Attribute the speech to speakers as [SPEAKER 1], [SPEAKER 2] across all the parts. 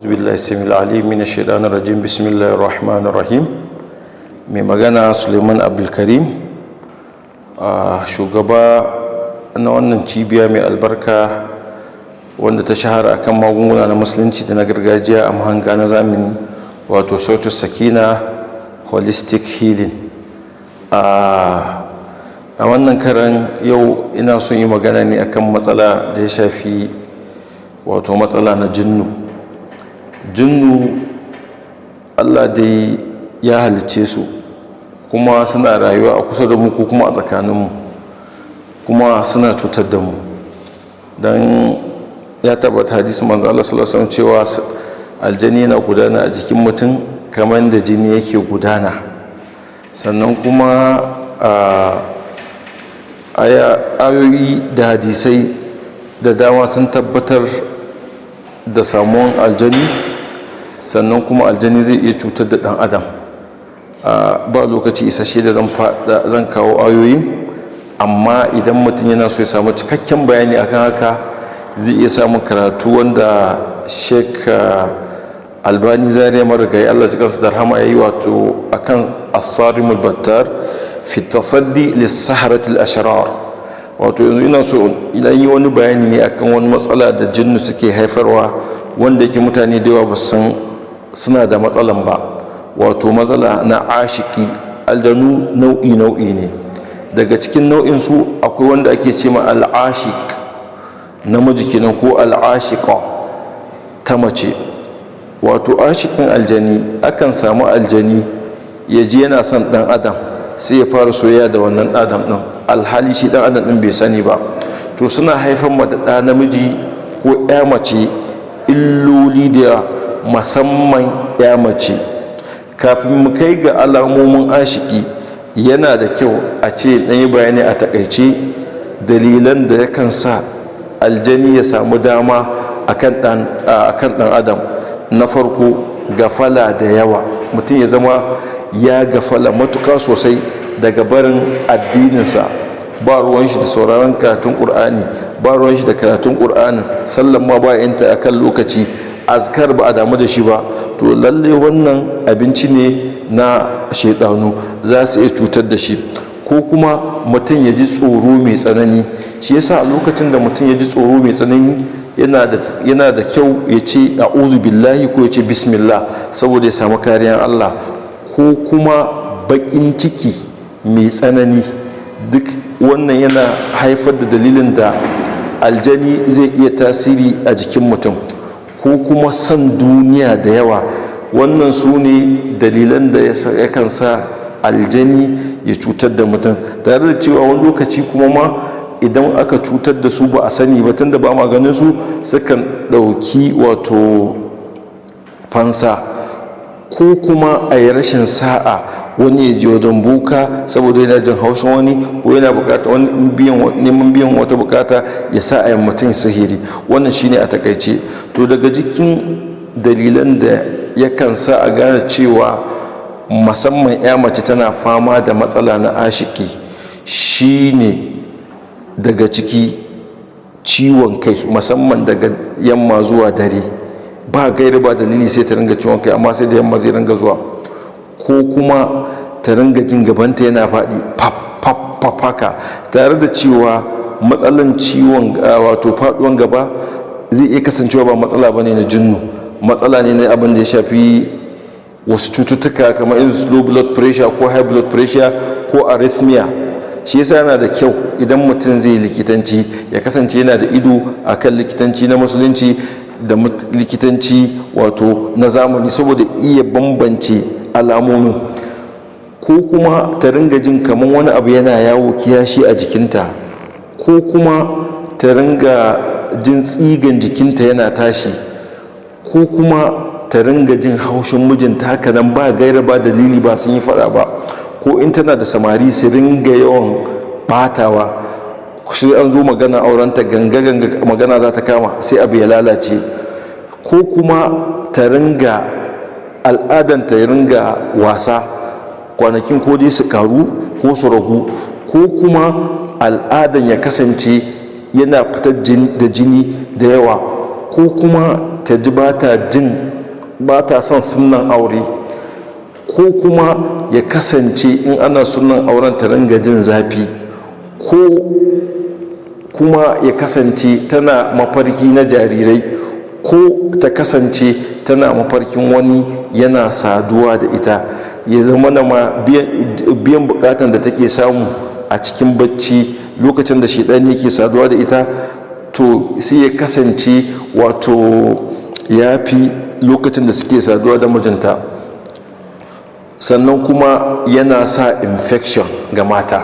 [SPEAKER 1] billahi samil alim min shaitanir rajim bismillahir rahmanir rahim. Mai magana Suleiman Abdulkarim, shugaba na wannan cibiya mai albarka wanda ta shahara akan magunguna na musulunci da na gargajiya a mahanga na zamani, wato Sautu Sakina Holistic Healing. A wannan karan yau ina son yi magana ne akan matsala da ya shafi wato matsala na jinnu. Allah dai ya halice su kuma suna rayuwa a kusa da mu ko kuma a tsakaninmu, kuma suna cutar da mu. Dan ya tabbata hadisi manzo Allah sallallahu alaihi wasallam cewa aljani yana gudana a jikin mutum kamar da jini yake gudana. Sannan kuma ayoyi da hadisai da dama sun tabbatar da samuwan aljani, sannan kuma aljani zai iya cutar da ɗan adam. Ba lokaci isasshe da zan kawo ayoyi, amma idan mutum yana so ya samu cikakken bayani akan haka zai iya samun karatu wanda Sheikh Albani Zaria marigayi Allah ji kansa da rahama yayi, wato akan as-sarimul battar fi tasaddi lis-saharatil ashrar. Wato yanzu ina so idan yi wani bayani ne akan wani matsala da jinnu suke haifarwa, wanda yake mutane da yawa ba san suna da matsalan ba. Wato matsala na ashiki. Aljanu nau'i ne. Daga cikin nau'in su akwai wanda ake ce ma al-ashiq namiji kenan, ko al-ashiqa ta mace. Wato ashikin aljani, akan samu aljani ya ji yana son dan adam, sai ya fara soyayya da wannan adam din, alhali shi dan adam din bai sani ba. To suna haifar ma da ɗa namiji ko ya mace illoli da musamman ya mace. Kafin mu kai ga alamomin ashiki, yana da kyau a ce ɗan yi bayani a takaice dalilan da yakan sa aljani ya samu dama akan ɗan adam. Na farko, gafala da yawa. Mutum ya zama ya gafala matuka sosai daga barin addininsa, ba ruwan shi da sauraron karatun ƙur'ani, ba ruwan shi da karatun ƙur'anin, sallan ma ba yanta akan lokaci, azkar ba a damu da shi ba. To lalle wannan abinci ne na shaidanu, za su iya cutar da shi. Ko kuma mutum ya ji tsoro mai tsanani. Shi yasa a lokacin da mutum ya ji tsoro mai tsanani, yana da kyau ya ce a'udhu billahi ko ya ce bismillah, saboda ya samu kariyar Allah. Ko kuma bakin ciki mai tsanani, duk wannan yana haifar da dalilin da aljani zai iya tasiri a jikin mutum. Ko kuma son duniya da yawa. Wannan su ne dalilan da yakan sa aljani ya cutar da mutum, tare da cewa wani lokaci kuma ma idan aka cutar da su ba a sani ba, tunda ba ma ganin su, sukan ɗauki wato fansa. Ko kuma a yi rashin sa'a, wani ya je wajen boka saboda yana jin haushin wani, ko yana bukata neman biyan wata bukata, ya sa a yi mutum sihiri. Wannan shine a takaice. To daga jikin dalilan da yakan sa a gane cewa musamman ya mace tana fama da matsala na ashiki, shine daga ciki ciwon kai, musamman daga yamma zuwa dare. Ba gairi ba dalili sai ta ringa ciwon kai, amma sai da yamma zai ringa zuwa. Ko kuma ta ringa jin gabanta yana faɗi pap haka, tare da cewa matsalan ciwon wato faɗuwan gaba zai iya kasancewa ba matsala bane na jinnu, matsala ne na abin da ya shafi wasu cututtuka kamar irin low blood pressure ko high blood pressure ko arrhythmia. Shi yasa yana da kyau idan mutum zai likitanci ya kasance yana da ido akan likitanci na musulunci da likitanci wato na zamani, saboda iya bambance alamomin. Ko kuma ta ringa jin kamar wani abu yana yawo kiyashi a jikinta, ko kuma ta ringa jin tsigan jikinta yana tashi, ko kuma ta ringa jin haushin mijinta haka nan ba gaira ba dalili, ba sun yi fada ba. Ko in tana da samari su ringa yawan batawa, sai an zo magana aurenta ganga magana za ta kama, sai abu ya lalace. Ko kuma ta ringa al'adanta ya ringa wasa, kwanakin ko dai su karu ko su ragu. Ko kuma al'adan ya kasance yana fitar da jini da yawa, ko kuma ta ji ba ta son sunan aure, ko kuma ya kasance in ana sunan auren ta ringa jin zafi, ko kuma ya kasance tana mafarki na jarirai, ko ta kasance tana mafarkin wani yana saduwa da ita, ya zama na ma biyan bukatan da take samu a cikin bacci lokacin da shedan yake saduwa da ita, to sai ya kasance wato ya fi lokacin da suke saduwa da mijinta. Sannan kuma yana sa infection ga mata.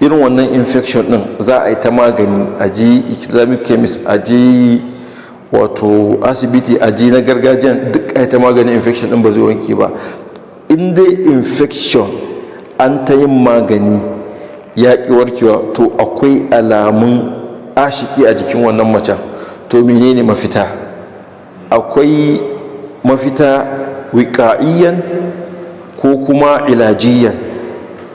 [SPEAKER 1] Irin wannan infection din za a yi ta magani, a ji islamic chemist, a ji wato asibiti, a ji na gargajiyan, duk a yi ta maganin infection din ba zai wanke ba. In dai infection an ta yin magani ya ƙi warkewa, to akwai alamun ashiki a jikin wannan macen. To menene mafita? Akwai mafita wiƙa'iyyan ko kuma ilajiyan.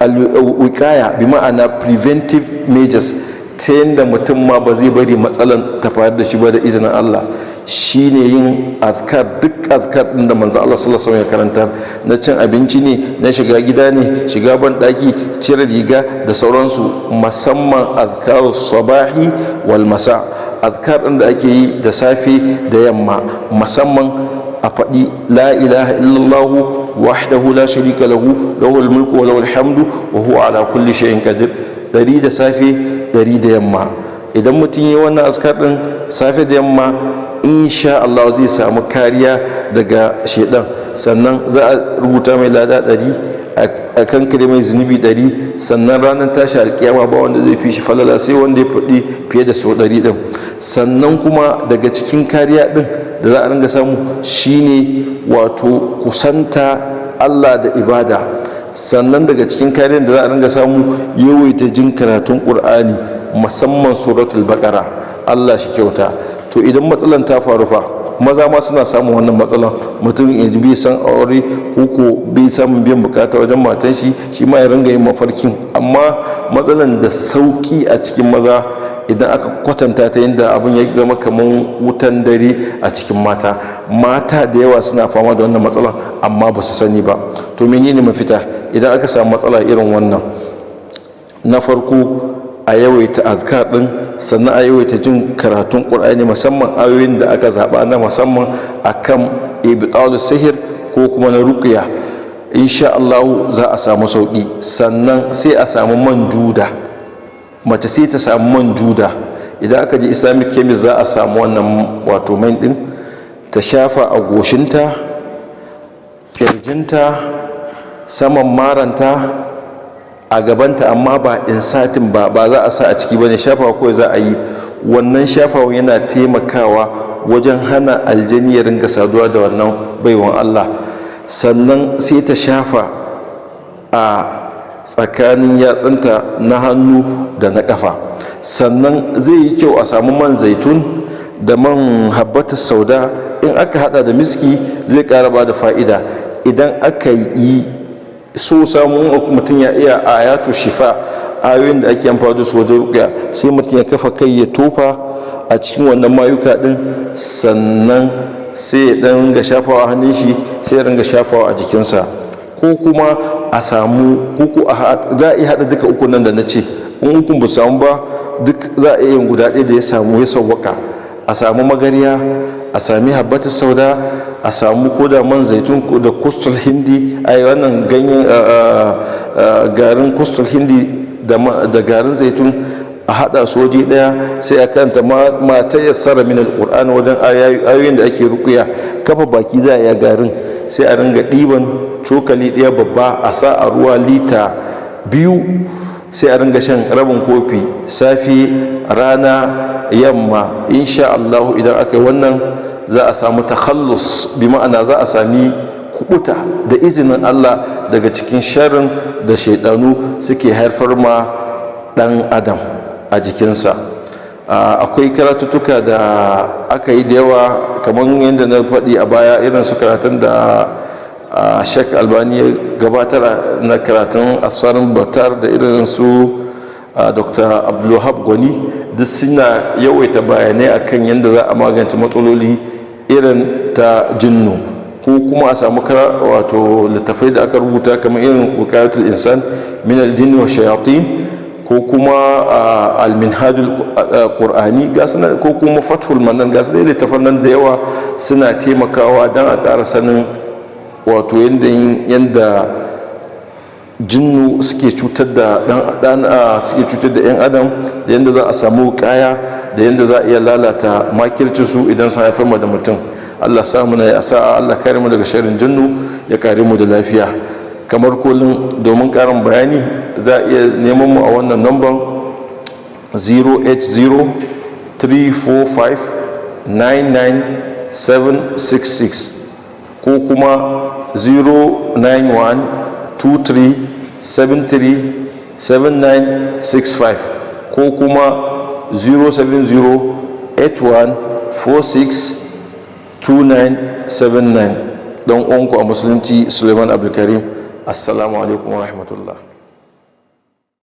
[SPEAKER 1] Wiƙaya bi ma'ana preventive measures, ta yadda mutum ma ba zai bari matsalan ta faru da shi ba da izinin Allah, shine yin azkar, duk azkar din da manzo Allah sallallahu alaihi wasallam ya karantar, na cin abinci ne, na shiga gida ne, shiga ban daki, cire riga da sauransu, musamman azkarus sabahi wal masa, azkar din da ake yi da safe da yamma, musamman a faɗi la ilaha illallah wahdahu la sharika lahu lahul mulku wa lahul hamdu wa huwa ala kulli shay'in qadir, 100 da safe 100 da yamma. Idan mutum yi wannan azkar din safe da yamma, insha Allah zai samu kariya daga shedan. Sannan za a rubuta mai lada 100, a kankare mai zunubi 100, sannan ranar tashi alkiyama ba wanda zai fi shi falala sai wanda ya faɗi fiye da sau 100 din. Sannan kuma daga cikin kariya din da za a ringa samu shine wato kusanta Allah da ibada. Sannan daga cikin kariyar da za a ringa samu yawaita jin karatun Qur'ani, musamman suratul baqara. Allah shi kyauta. To idan matsalan ta faru fa, maza ma suna samun wannan matsalan, mutum ya ji bai san aure ko bai samun biyan bukata wajen matan shi ma ya ringa yin mafarkin. Amma matsalan da sauki a cikin maza idan aka kwatanta ta yadda abin ya zama kamar wutan dare a cikin mata. Mata da yawa suna fama da wannan matsalan amma ba su sani ba. To menene mafita idan aka samu matsala irin wannan? Na farko, a yawaita azkar din, sannan a yawaita jin karatun Qur'ani, musamman ayoyin da aka zaba na musamman akan ibtalus sihir ko kuma na ruqya. Insha Allah za a samu sauki. Sannan sai a samu man juda, mace sai ta samu man juda. Idan aka ji islamic chemist za a samu wannan wato man din, ta shafa a goshinta, kirjinta, saman maranta, a gabanta, amma ba insatin ba za a sa a ciki bane, shafawa kawai za a yi. Wannan shafawa yana taimakawa wajen hana aljani ya ringa saduwa da wannan baiwan Allah. Sannan sai ta shafa a tsakanin yatsunta na hannu da na kafa. Sannan zai yi kyau a samu man zaitun da man habbatus sauda, in aka hada da miski zai kara ba da fa'ida. Idan aka yi so samun mutum ya iya ayatu shifa, ayoyin da ake amfani da su wajen ruqya, sai mutum ya kafa kai ya tofa a cikin wannan mayuka din, sannan sai ya dan ringa shafawa hannun shi, sai ya ringa shafawa a jikinsa. Ko kuma a samu za a iya hada duka uku nan da na ce. In ukun ba samu ba, duk za a iya yin guda ɗaya da ya sawwaka. A samu magariya, a sami habbatus sauda, a samu koda man zaitun da kustul hindi, ai wannan ganyen garin kustul hindi da garin zaitun, a hada su waje daya, sai a kanta ma ta yassara min alquran wajen ayoyin da ake ruqya. Kafa baki za a yi garin, sai a ringa ɗiban cokali ɗaya babba, a sa a ruwa lita 2, sai a ringa shan rabin kofi safe, rana, yamma. Insha Allah idan aka yi wannan za a samu takhallus, bi ma'ana za a sami kubuta da izinin Allah daga cikin sharrin da shaidanu suke haifar ma dan adam a jikinsa. Akwai karatuttuka da aka yi da yawa, kamar yadda na faɗi a baya, irin su karatun da Sheikh Albani ya gabatar na karatun asarin batar, da irin su Dr. Abdulwahab Gwani, duk suna yawaita bayanai akan yadda za a magance matsaloli irin ta jinnu, ko kuma a samu wato littafai da aka rubuta kamar irin wukayatul insan min aljinni wa shayatin, ko kuma alminhajul qur'ani ko kuma fathul manan, ga su da littafan nan da yawa suna taimakawa don a ƙara sanin wato yadda jinnu suke cutar da yan adam, da yadda za a samu kaya, da yadda za a iya lalata makirci su idan sun haifar da mutum. Allah samu na ya sa'a, Allah kare mu daga sharrin jinnu, ya kare mu da lafiya. Kamar kullum domin karin bayani za a iya neman mu a wannan namban 08034599766 ko kuma 09123737965 ko kuma 07081462979. don uwanku a musulunci Suleiman Abdulkarim. Assalamu alaikum wa rahmatullah.